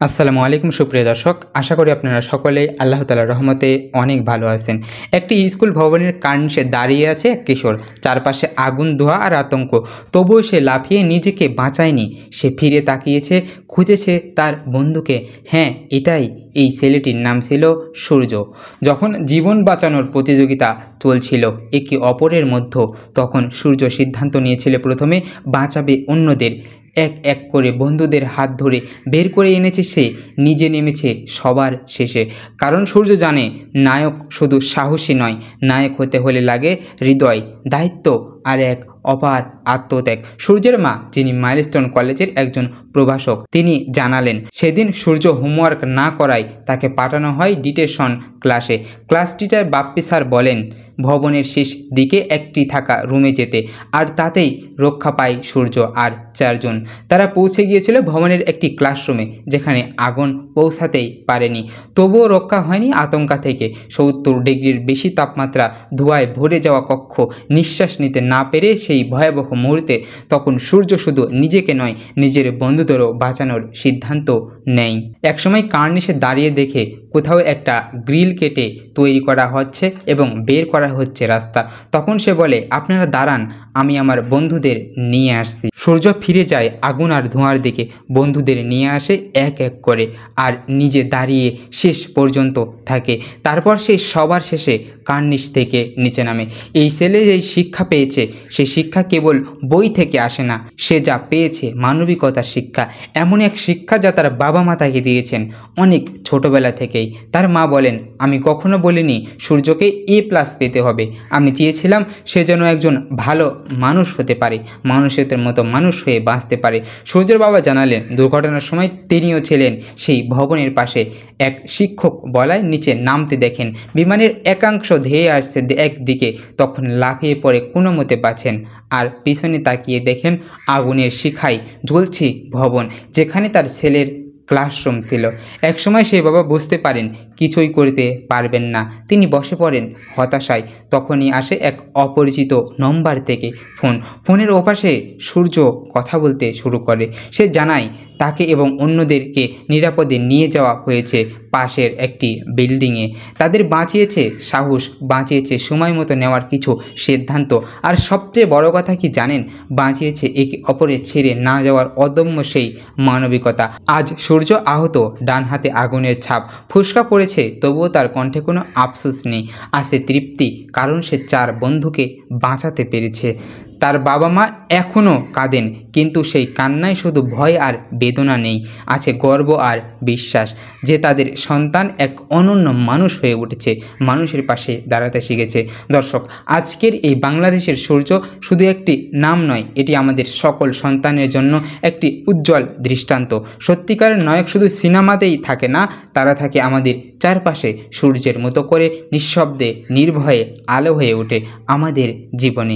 আসসালামু আলাইকুম সুপ্রিয় দর্শক, আশা করি আপনারা সকলেই আল্লাহ তাআলার রহমতে অনেক ভালো আছেন। একটি স্কুল ভবনের কার্নিশে দাঁড়িয়ে আছে এক কিশোর। চারপাশে আগুন, ধোঁয়া আর আতঙ্ক। তবুও সে লাফিয়ে নিজেকে বাঁচায়নি। সে ফিরে তাকিয়েছে, খুঁজেছে তার বন্ধুকে। হ্যাঁ, এটাই এই ছেলেটির নাম ছিল সূর্য। যখন জীবন বাঁচানোর প্রতিযোগিতা চলছিল একে অপরের মধ্যে, তখন সূর্য সিদ্ধান্ত নিয়েছিল প্রথমে বাঁচাবে অন্যদের। এক এক করে বন্ধুদের হাত ধরে বের করে এনেছে সে, নিজে নেমেছে সবার শেষে। কারণ সূর্য জানে, নায়ক শুধু সাহসী নয়, নায়ক হতে হলে লাগে হৃদয়, দায়িত্ব আর এক অপার আত্মত্যাগ। সূর্যের মা, যিনি মাইলস্টোন কলেজের একজন প্রভাষক, তিনি জানালেন, সেদিন সূর্য হোমওয়ার্ক না করায় তাকে পাঠানো হয় ডিটেকশন ক্লাসে। ক্লাস টিচার বাপ্পি স্যার বলেন ভবনের শেষ দিকে একটি থাকা রুমে যেতে, আর তাতেই রক্ষা পায় সূর্য আর চারজন। তারা পৌঁছে গিয়েছিল ভবনের একটি ক্লাসরুমে, যেখানে আগুন পৌঁছাতেই পারেনি। তবুও রক্ষা হয়নি আতঙ্কা থেকে। 70 ডিগ্রির বেশি তাপমাত্রা, ধোঁয়ায় ভরে যাওয়া কক্ষ, নিঃশ্বাস নিতে না পেরে সেই ভয়াবহ মুহূর্তে তখন সূর্য শুধু নিজেকে নয়, নিজের বন্ধুদেরও বাঁচানোর সিদ্ধান্ত নেয়। একসময় কার্নিশে দাঁড়িয়ে দেখে কোথাও একটা গ্রিল কেটে তৈরি করা হচ্ছে এবং বের করা হচ্ছে রাস্তা। তখন সে বলে, আপনারা দাঁড়ান, আমি আমার বন্ধুদের নিয়ে আসছি। সূর্য ফিরে যায় আগুন আর ধোঁয়ার দিকে, বন্ধুদের নিয়ে আসে এক এক করে, আর নিজে দাঁড়িয়ে শেষ পর্যন্ত থাকে। তারপর সে সবার শেষে কার্নিশ থেকে নিচে নামে। এই ছেলে যেই শিক্ষা পেয়েছে, সেই শিক্ষা কেবল বই থেকে আসে না। সে যা পেয়েছে মানবিকতার শিক্ষা, এমন এক শিক্ষা যা তার বাবা মা তাকে দিয়েছেন অনেক ছোটবেলা থেকেই। তার মা বলেন, আমি কখনো বলিনি সূর্যকে A+ পেতে হবে। আমি চেয়েছিলাম সে যেন একজন ভালো মানুষ হতে পারে, মানুষের মতো মানুষ হয়ে বাঁচতে পারে। সূর্যের বাবা জানালেন, দুর্ঘটনার সময় তিনিও ছিলেন সেই ভবনের পাশে। এক শিক্ষক বলায় নিচে নামতে দেখেন বিমানের একাংশ ধেয়ে আসছে একদিকে, তখন লাফিয়ে পড়ে কোনো মতে বাঁচেন। আর পিছনে তাকিয়ে দেখেন আগুনের শিখায় জ্বলছে ভবন, যেখানে তার ছেলের ক্লাসরুম ছিল। একসময় সেই বাবা বুঝতে পারেন কিছুই করতে পারবেন না, তিনি বসে পড়েন হতাশায়। তখনই আসে এক অপরিচিত নম্বর থেকে ফোনের ওপাশে সূর্য কথা বলতে শুরু করে। সে জানায় তাকে এবং অন্যদেরকে নিরাপদে নিয়ে যাওয়া হয়েছে পাশের একটি বিল্ডিংয়ে। তাদের বাঁচিয়েছে সাহস, বাঁচিয়েছে সময় মতো নেওয়ার কিছু সিদ্ধান্ত, আর সবচেয়ে বড় কথা কি জানেন, বাঁচিয়েছে একে অপরের ছেড়ে না যাওয়ার অদম্য সেই মানবিকতা। আজ সূর্য আহত, ডান হাতে আগুনের ছাপ, ফুসকা পড়েছে, তবুও তার কণ্ঠে কোনো আফসোস নেই, আছে তৃপ্তি, কারণ সে 4 বন্ধুকে বাঁচাতে পেরেছে। তার বাবা মা এখনও কাঁদেন, কিন্তু সেই কান্নায় শুধু ভয় আর বেদনা নেই, আছে গর্ব আর বিশ্বাস যে তাদের সন্তান এক অনন্য মানুষ হয়ে উঠেছে, মানুষের পাশে দাঁড়াতে শিখেছে। দর্শক, আজকের এই বাংলাদেশের সূর্য শুধু একটি নাম নয়, এটি আমাদের সকল সন্তানের জন্য একটি উজ্জ্বল দৃষ্টান্ত। সত্যিকারের নায়ক শুধু সিনেমাতেই থাকে না, তারা থাকে আমাদের চারপাশে, সূর্যের মতো করে নিঃশব্দে নির্ভয়ে আলো হয়ে ওঠে আমাদের জীবনে।